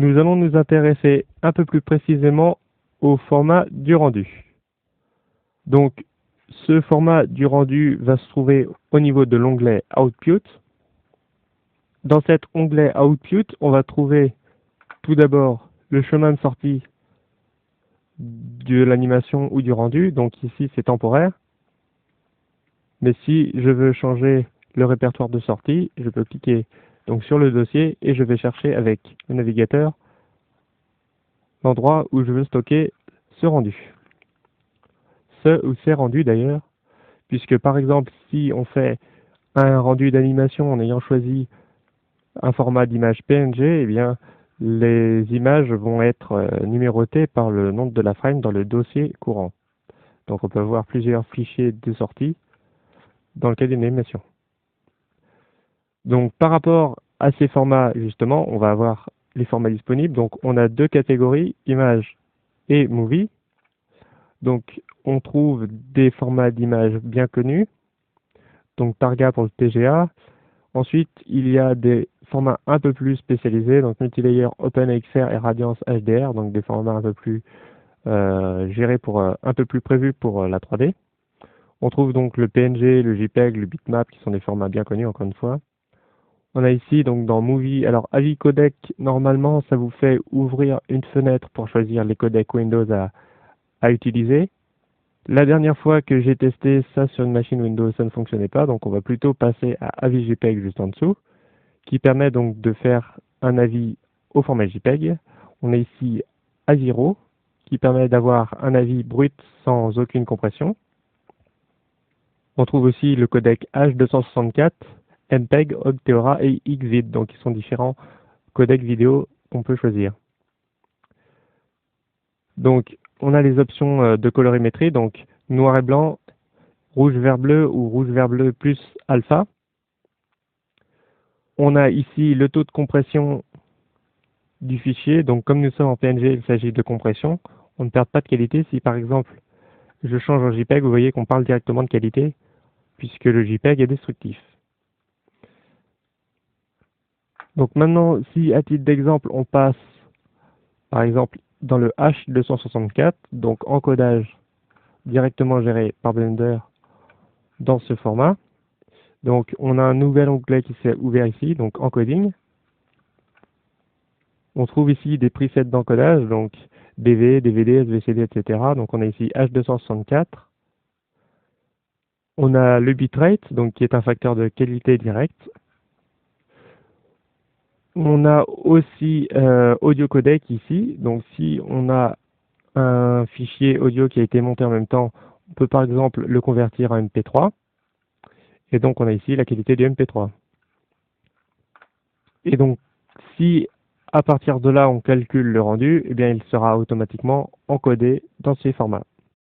Nous allons nous intéresser un peu plus précisément au format du rendu. Donc, ce format du rendu va se trouver au niveau de l'onglet Output. Dans cet onglet Output, on va trouver tout d'abord le chemin de sortie de l'animation ou du rendu. Donc ici, c'est temporaire. Mais si je veux changer le répertoire de sortie, je peux cliquer donc sur le dossier et je vais chercher avec le navigateur l'endroit où je veux stocker ce rendu. Ce ou ces rendus d'ailleurs, puisque par exemple, si on fait un rendu d'animation en ayant choisi un format d'image PNG, eh bien, les images vont être numérotées par le nom de la frame dans le dossier courant. Donc on peut avoir plusieurs fichiers de sortie dans le cas d'une animation. Donc par rapport à ces formats, justement, on va avoir les formats disponibles. Donc on a deux catégories, images et movie. Donc on trouve des formats d'images bien connus, donc Targa pour le TGA. Ensuite, il y a des formats un peu plus spécialisés, donc Multilayer, OpenXR et Radiance HDR, donc des formats un peu plus gérés un peu plus prévus pour la 3D. On trouve donc le PNG, le JPEG, le bitmap qui sont des formats bien connus encore une fois. On a ici donc dans Movie, alors avis codec, normalement ça vous fait ouvrir une fenêtre pour choisir les codecs Windows à utiliser. La dernière fois que j'ai testé ça sur une machine Windows, ça ne fonctionnait pas, donc on va plutôt passer à avis JPEG juste en dessous, qui permet donc de faire un avis au format JPEG. On a ici A0, qui permet d'avoir un avis brut sans aucune compression. On trouve aussi le codec H264, MPEG, Ogtheora et Xvid, donc ils sont différents codecs vidéo qu'on peut choisir. Donc on a les options de colorimétrie, donc noir et blanc, rouge vert bleu ou rouge vert bleu plus alpha. On a ici le taux de compression du fichier, donc comme nous sommes en PNG, il s'agit de compression. On ne perd pas de qualité. Si par exemple je change en JPEG, vous voyez qu'on parle directement de qualité, puisque le JPEG est destructif. Donc maintenant, si à titre d'exemple, on passe par exemple dans le H264, donc encodage directement géré par Blender dans ce format. Donc on a un nouvel onglet qui s'est ouvert ici, donc encoding. On trouve ici des presets d'encodage, donc DV, DVD, SVCD, etc. Donc on a ici H264. On a le bitrate, donc qui est un facteur de qualité directe. On a aussi audio codec ici. Donc si on a un fichier audio qui a été monté en même temps, on peut par exemple le convertir en MP3. Et donc on a ici la qualité du MP3. Et donc si à partir de là on calcule le rendu, eh bien il sera automatiquement encodé dans ces formats.